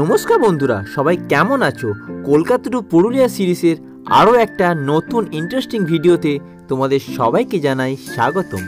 নমস্কার বন্ধুরা, সবাই কেমন আছো? কলকাতা টু পুরুলিয়া সিরিজের আরও একটা নতুন ইন্টারেস্টিং ভিডিওতে তোমাদের সবাইকে জানাই স্বাগতম।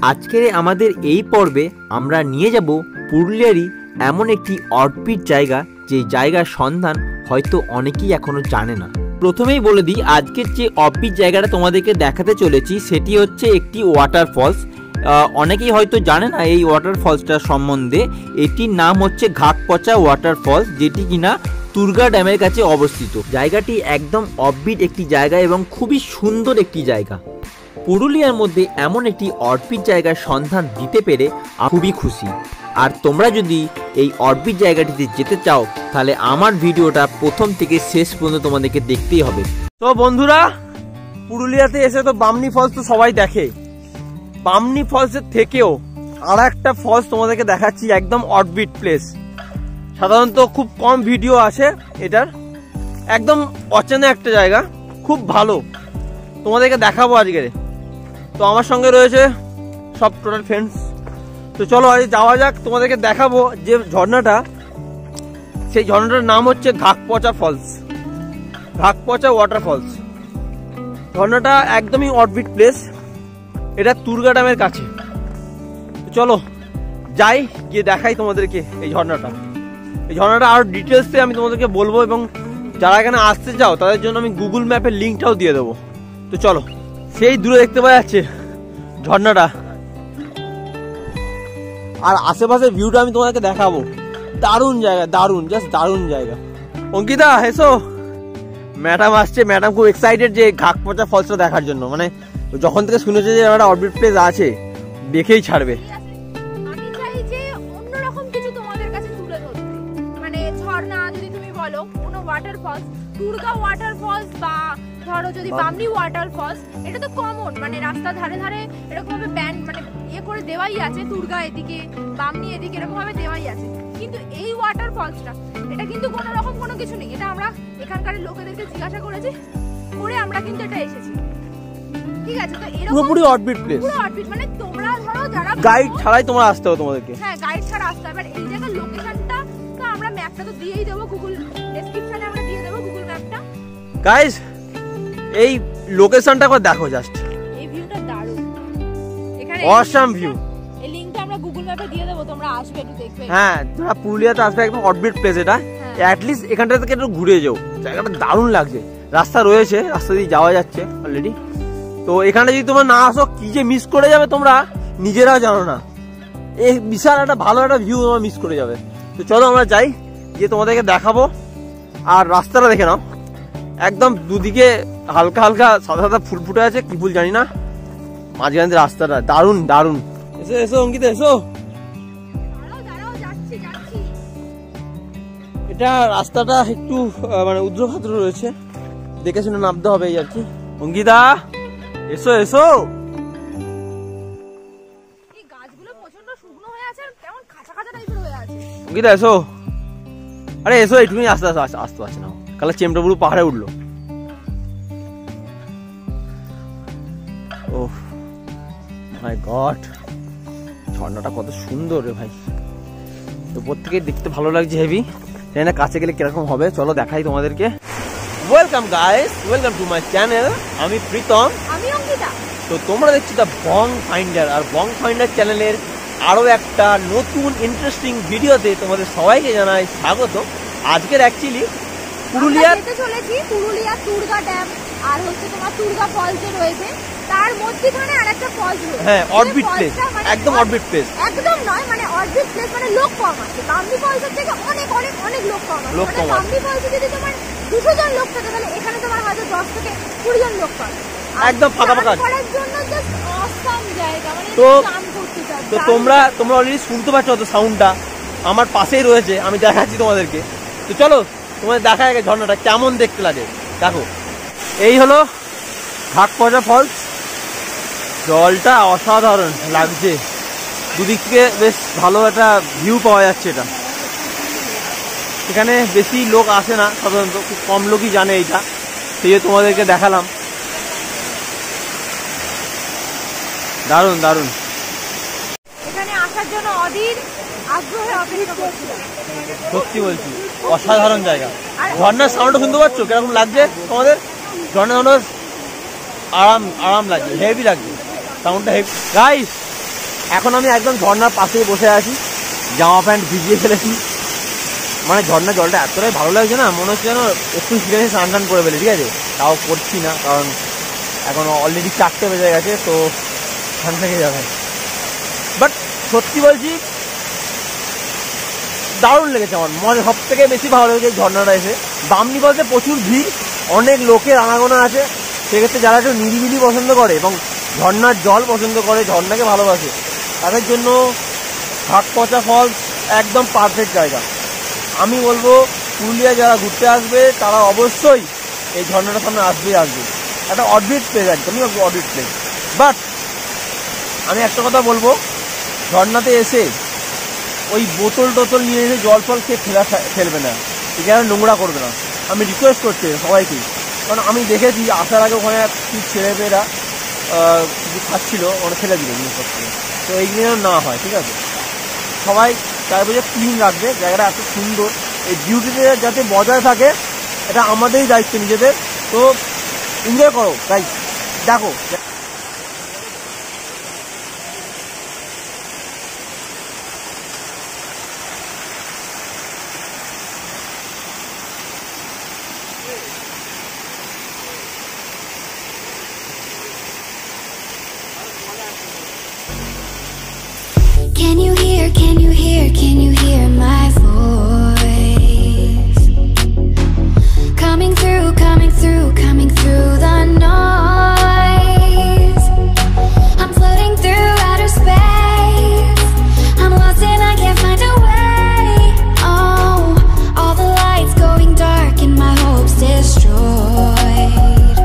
আজকের আমাদের এই পর্বে আমরা নিয়ে যাব পুরুলিয়ারই এমন একটি অদ্ভুত জায়গা, যে জায়গার সন্ধান হয়তো অনেকেই এখনও জানে না। প্রথমেই বলে দিই, আজকের যে অদ্ভুত জায়গাটা তোমাদেরকে দেখাতে চলেছি সেটি হচ্ছে একটি ওয়াটারফলস। অনেকেই হয়তো জানে না এই ওয়াটারফলসটার সম্বন্ধে। এটির নাম হচ্ছে ঘাটপচা ওয়াটারফলস, যেটি কিনা তুরগা ড্যামের কাছে অবস্থিত। জায়গাটি একদম অদ্ভুত একটি জায়গা এবং খুবই সুন্দর একটি জায়গা। পুরুলিয়ার মধ্যে এমন একটি অদ্ভুত জায়গার সন্ধান দিতে পেরে খুবই খুশি। আর তোমরা যদি এই অদ্ভুত জায়গাটিতে যেতে চাও তাহলে আমার ভিডিওটা প্রথম থেকে শেষ পর্যন্ত তোমাদেরকে দেখতেই হবে। তো বন্ধুরা, পুরুলিয়াতে এসে তো বামনি ফলস তো সবাই দেখে। বামনি ফলসের থেকেও আর একটা ফলস তোমাদেরকে দেখাচ্ছি, একদম অডবিট প্লেস। সাধারণত খুব কম ভিডিও আসে এটার, একদম অচেনা একটা জায়গা, খুব ভালো, তোমাদেরকে দেখাবো আজকে। তো আমার সঙ্গে রয়েছে সব টোটাল ফ্রেন্ডস। তো চলো আজ যাওয়া যাক, তোমাদেরকে দেখাবো যে ঝর্ণাটা, সেই ঝর্ণাটার নাম হচ্ছে ঘাটপচা ফলস, ঘাটপচা ওয়াটারফলস। ঝর্ণাটা একদমই অডবিট প্লেস, এটা তুরগা ড্যামের কাছে। চলো যাই, গিয়ে দেখাই তোমাদেরকে এই ঝর্ণাটা। এই ঝর্ণাটা আরো ডিটেলসে আমি তোমাদেরকে বলবো, এবং যারা এখানে আসতে চাও তাদের জন্য আমি গুগল ম্যাপের লিঙ্কটাও দিয়ে দেবো। তো চলো, সেই দূরে দেখতে পাওয়া যাচ্ছে ঝর্ণাটা, আর আশেপাশের ভিউটা আমি তোমাদেরকে দেখাবো। দারুণ জায়গা, দারুণ, জাস্ট দারুণ জায়গা। অঙ্কিতা হেসো, ম্যাডাম আসছে। ম্যাডাম খুব এক্সাইটেড যে ঘাটপচা ফলসটা দেখার জন্য। মানে যখন থেকে শুনেছে যে একটা অডবিট প্লেস আছে, দেখেই ছাড়বে। আমি চাই যে অন্যরকম কিছু তোমাদের কাছে তুলে ধরতে। মানে ঝর্ণা যদি তুমি বলো, কোনো ওয়াটারফলস, দুর্গা ওয়াটারফলস বা ধরো যদি বামনি ওয়াটারফলস, এটা তো কমন, মানে রাস্তার ধারে ধারে এরকম ভাবে ব্যান্ড মানে করে দেওয়াই আছে, দুর্গা এদিকে বামনি এদিকে এরকম ভাবে দেওয়াই আছে। কিন্তু এই ওয়াটারফলসটা, এটা কিন্তু কোনো রকম কোনো কিছু নেই। এটা আমরা এখানকার লোকেদেরকে জিজ্ঞাসা করেছি, করে আমরা কিন্তু এটা এসেছি। ঠিক আছে, তো এরকম পুরোপুরি অডবিট প্লেস, পুরো অডবিট, মানে তোমরা ধরো যারা গাইড ছাড়াই তোমরা আসতে হবে তোমাদেরকে। হ্যাঁ, গাইড ছাড়া আসতে হবে। এই জায়গার লোকেশনটা তো আমরা ম্যাপটা তো দিয়েই দেবো, গুগল ডেসক্রিপশনে আমরা দিয়ে দেবো গুগল ম্যাপটা। গাইস, এই লোকেশনটা একবার দেখো, জাস্ট এই ভিউটা দারুণ, এখানে অসাম ভিউ। এই লিংকটা আমরা গুগল ম্যাপে দিয়ে দেবো, তোমরা আসবে একটু দেখবে। হ্যাঁ, তোমরা পুরুলিয়াতে আসবে, একদম অডবিট প্লেস এটা। অ্যাটলিস্ট এখানটা থেকে একটু ঘুরে যাও, জায়গাটা দারুণ লাগছে। রাস্তা রয়েছে, রাস্তা দিয়ে যাওয়া যাচ্ছে অলরেডি। তো এখানে যদি তোমরা না আসো, কি যে মিস করে যাবে তোমরা নিজেরাও জানো না। এই বিশাল একটা ভালো একটা ভিউ তোমরা মিস করে যাবে। তো চলো আমরা যাই, গিয়ে তোমাদেরকে দেখাবো। আর রাস্তাটা দেখে নাও, একদম দুদিকে হালকা হালকা সাদা সাদা ফুল ফুটে আছে, কি ফুল জানি না। মাঝখান দিয়ে রাস্তাটা দারুণ দারুণ। এসো এসো অঙ্কিতা, এসো। এটা রাস্তাটা একটু মানে উদ্রখাদ্র রয়েছে, দেখে শুনে নামতে হবে এই আর কি। অঙ্কিতা এসো এসো। এই গাছগুলো প্রচন্ড শুকনো হয়ে আছে, কেমন খাঁচা খাঁচা টাইপের হয়ে আছে। অঙ্কিতা এসো, আরে এসো, এইটুকুনি আস্তে আস্তে আসতে পারছে না, কালে চেমটা পুরো পাহাড়ে উঠলো। ওহ মাই গড, ঝর্ণাটা কত সুন্দর রে ভাই। তো প্রত্যেকে দেখতে ভালো লাগছে হেভি, জানি না কাছে গেলে কিরকম হবে। চলো দেখাই তোমাদেরকে। Welcome guys, welcome to my channel. আমি প্রীতম, আমি অঙ্কিতা। তো তোমরা দেখছো দ্য বং ফাইন্ডার, আর বং ফাইন্ডার চ্যানেলের আরো একটা নতুন ইন্টারেস্টিং ভিডিওতে তোমাদের সবাইকে জানাই স্বাগত। আজকের অ্যাকচুয়ালি পুরুলিয়ার যেতে চলেছি পুরুলিয়া তুরগা ড্যাম, আর হচ্ছে তোমার তুরগা ফলস যে রয়েছে, তার মধ্যখানে আরেকটা ফলস রয়েছে। হ্যাঁ, অডবিট প্লেস, একদম অডবিট প্লেস। একদম নয়, মানে অডবিট প্লেস, মানে লোক কম আছে। বামনি ফলসের থেকে অনেক অনেক অনেক লোক কম আছে। মানে বামনি ফলসে যদি তোমার 200 জন লোক থাকে, তাহলে এখানে তোমার হয়তো 10 থেকে 20 জন লোক পাবে। একদম ফাঁকা ফাঁকা করার জন্য জাস্ট অসাম জায়গা, মানে তো স্নান করতে চাও। তো তোমরা অলরেডি শুনতে পাচ্ছ তো সাউন্ডটা, আমার পাশেই রয়েছে, আমি দেখাচ্ছি তোমাদেরকে। তো চলো তোমাদের দেখা যায় ঝর্ণাটা কেমন দেখতে লাগে। দেখো, এই হলো ঘাটপচা ফলস। জলটা অসাধারণ লাগছে, দুদিক থেকে বেশ ভালো একটা ভিউ পাওয়া যাচ্ছে। এটা এখানে বেশি লোক আসে না, সাধারণত খুব কম লোকই জানে এইটা, সেই তোমাদেরকে দেখালাম। দারুণ দারুণ। এখানে আসার জন্য অধীর আগ্রহে অপেক্ষা করছিলাম। সত্যি বলছি। অসাধারণ জায়গা। ঝর্ণার সাউন্ড শুনতে পাচ্ছ কিরকম লাগছে তোমাদের? ঝর্ণা সাউন্ড আরাম লাগছে, হেভি লাগছে সাউন্ডটা হেভি। গাইস এখন আমি একদম ঝর্ণার পাশেই বসে আছি, জামা প্যান্ট ভিজিয়ে ফেলেছি। মানে ঝর্ণার জলটা এতটাই ভালো লাগছে না, মনে হচ্ছে যেন একটু সিরিয়াসে স্নান টান করে ফেলে। ঠিক আছে, তাও করছি না কারণ এখন অলরেডি 4টে বেজে গেছে, তো ঠান্ডা লেগে যাবে। বাট সত্যি বলছি দারুণ লেগেছে আমার, মনে সব থেকে বেশি ভালো লেগেছে এই ঝর্ণাটা এসে। বামনি বলতে প্রচুর ভিড়, অনেক লোকের আনাগোনা আছে। সেক্ষেত্রে যারা একটু নিরিবিলি পছন্দ করে এবং ঝর্ণার জল পছন্দ করে, ঝর্ণাকে ভালোবাসে, তাদের জন্য ঘাটপচা ফলস একদম পারফেক্ট জায়গা। আমি বলবো পুরুলিয়া যারা ঘুরতে আসবে তারা অবশ্যই এই ঝর্ণাটার সামনে আসবে। একটা অডবিট প্লেস, একদমই অডবিট প্লেস। বাট আমি একটা কথা বলবো, ঝর্ণাতে এসে ওই বোতল টোতল নিয়ে এসে জল ফল খেয়ে ফেলবে না, এখানে নোংরা করবে না। আমি রিকোয়েস্ট করছি সবাইকে, কারণ আমি দেখেছি আসার আগে ওখানে কিছু ছেলেমেয়েরা কিছু খাচ্ছিল, ওখানে ফেলে দিল জিনিসপত্র। তো এইগুলো যেন না হয়, ঠিক আছে? সবাই চাইবে যে ক্লিন রাখবে জায়গাটা, এত সুন্দর। এই বিউটিটা যাতে বজায় থাকে এটা আমাদেরই দায়িত্ব নিজেদের। তো এনজয় করো গাইস, দেখো। Can you hear, can you hear, can you hear my voice? Coming through, coming through, coming through the noise. I'm floating through outer space, I'm lost and I can't find a way. Oh, all the lights going dark and my hopes destroyed.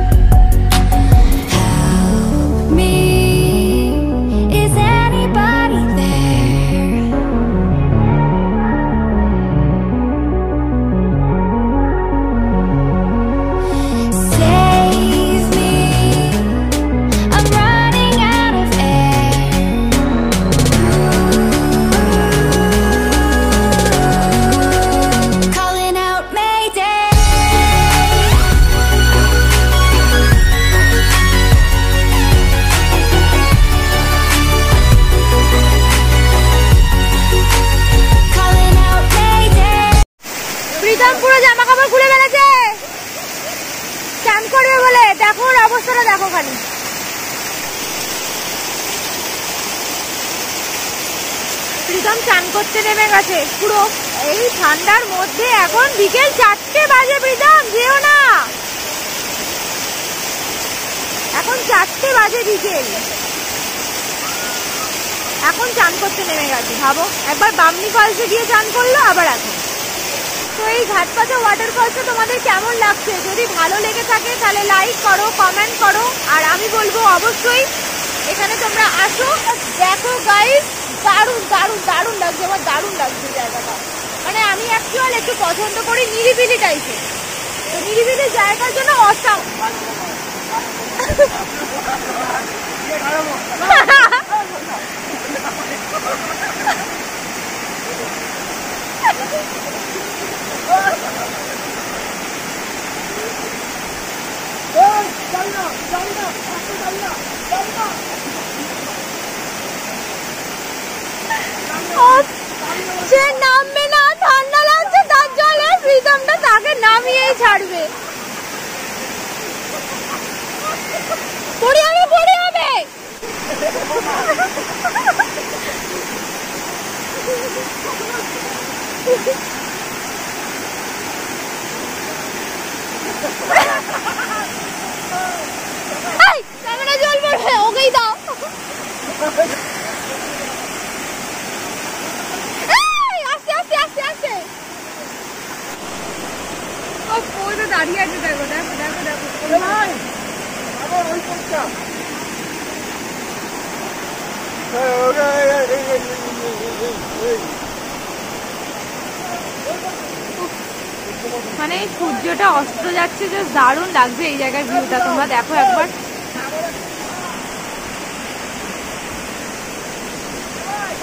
Help me, is anybody there? Save me, I'm running out of air. Calling out Mayday. Calling out Mayday. Pritam পুরো জামা কাপড় খুলে ফেলেছে চান করবে বলে। দেখো ওর অবস্থাটা, দেখো খালি। প্রীতম চান করতে নেমে গেছে পুরো এই ঠান্ডার মধ্যে। এখন বিকেল 4টে বাজে। প্রীতম যেও না, এখন 4টে বাজে বিকেল। এখন চান করতে নেমে গেছে। ভাবো, একবার বামনি ফলসে গিয়ে চান করলো, আবার এখন। তো এই ঘাটপাচা ওয়াটারফলসটা তোমাদের কেমন লাগছে? যদি ভালো লেগে থাকে তাহলে লাইক করো, কমেন্ট করো। আর আমি বলবো অবশ্যই এখানে তোমরা আসো, দেখো গাইস। দারুণ দারুণ দারুণ লাগছে, আমার দারুণ লাগছে জায়গাটা। মানে আমি অ্যাকচুয়ালি একটু পছন্দ করি নিরিবিলি টাইপের, তো নিরিবিলি জায়গার জন্য অসাম। সে নামবে না, ঠান্ডা লাগছে তার জলে। প্রীতমটা তাকে নামিয়েই ছাড়বে। পড়ে যাবে, পড়ে যাবে। ক্যামেরা জল পড়বে, ওকেই দাও। আস্তে আস্তে আস্তে আস্তে। ও পুরো দাঁড়িয়ে আছে, দেখো দেখো দেখো দেখো। মানে সূর্যটা অস্ত যাচ্ছে, যে দারুণ লাগছে এই জায়গার ভিউটা। তোমরা দেখো একবার।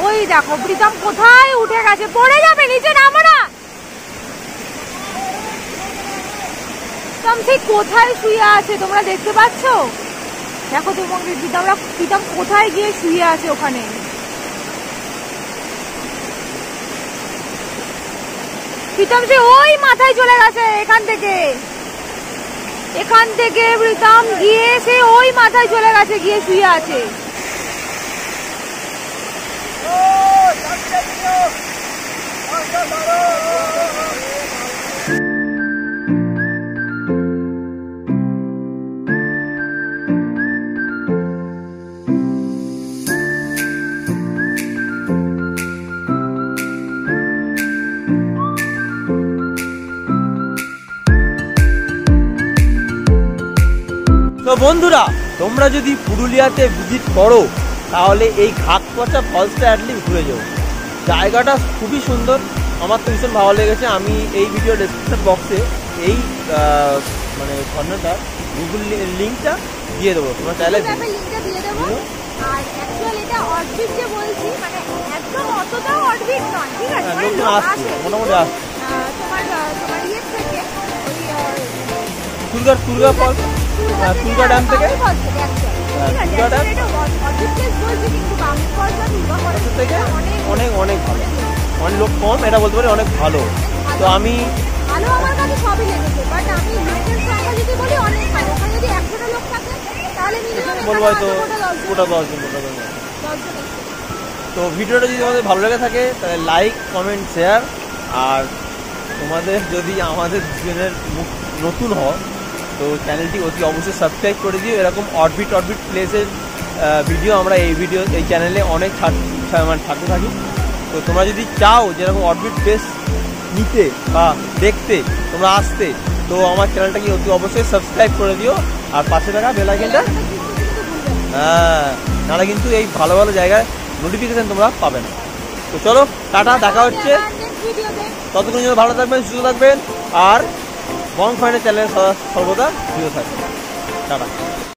ওই দেখো প্রীতম কোথায় উঠে গেছে, পড়ে যাবে, নিচে নামো না। প্রীতম সেই কোথায় শুয়ে আছে তোমরা দেখতে পাচ্ছ? দেখো তোমাকে প্রীতম কোথায় গিয়ে শুয়ে আছে ওখানে। প্রীতম সে ওই মাথায় চলে গেছে, এখান থেকে প্রীতম গিয়ে সে ওই মাথায় চলে গেছে, গিয়ে শুয়ে আছে। তো বন্ধুরা, তোমরা যদি পুরুলিয়াতে ভিজিট করো তাহলে এই ঘাটপচা ফলসটা অ্যাটলিস্ট ঘুরে যাও। জায়গাটা খুবই সুন্দর, আমার তো ভীষণ ভালো লেগেছে। আমি এই ভিডিও ডেসক্রিপশন বক্সে এই মানে ঝর্ণাটার গুগল লিঙ্কটা দিয়ে দেবো, তোমরা চাইলে লিঙ্কটা দিয়ে দেবো। আর অ্যাকচুয়ালি এটা অরবিট যে বলছি, মানে একদম অতটাও অরবিট নয়, ঠিক আছে? মানে লোকজন আসছে, মোটামুটি আসছে। তোমার ইয়ে থেকে ওই তুর্গা ফলস, তুর্গা ড্যাম থেকে অনেক অনেক ভালো, অনেক লোক কম, এটা বলতে পারি অনেক ভালো। তো আমি ভালো, আমার কাছে সবই লেগেছে, বাট আমি লোকের সংখ্যা যদি বলি অনেক ভালো। ওখানে যদি 100টা লোক থাকে তাহলে বলবো হয়তো ওটা 10 জন। তো ভিডিওটা যদি তোমাদের ভালো লেগে থাকে তাহলে লাইক, কমেন্ট, শেয়ার। আর তোমাদের যদি আমাদের দুজনের নতুন হয় তো চ্যানেলটি অতি অবশ্যই সাবস্ক্রাইব করে দিও। এরকম অরবিট প্লেসের ভিডিও আমরা এই চ্যানেলে অনেক ছাড়তে থাকি। তো তোমরা যদি চাও যেরকম অরবিট প্লেস নিতে বা দেখতে, তোমরা আসতে, তো আমার চ্যানেলটাকে অতি অবশ্যই সাবস্ক্রাইব করে দিও। আর পাশে থাকা বেল আইকনটা, নাহলে কিন্তু এই ভালো ভালো জায়গায় নোটিফিকেশন তোমরা পাবে না। তো চলো, টাটা, দেখা হচ্ছে। ততক্ষণ জন্য ভালো থাকবেন, সুস্থ থাকবেন, আর বং ফাইনের চ্যানেল সর্বদা ভিডিও থাকবে। টাটা।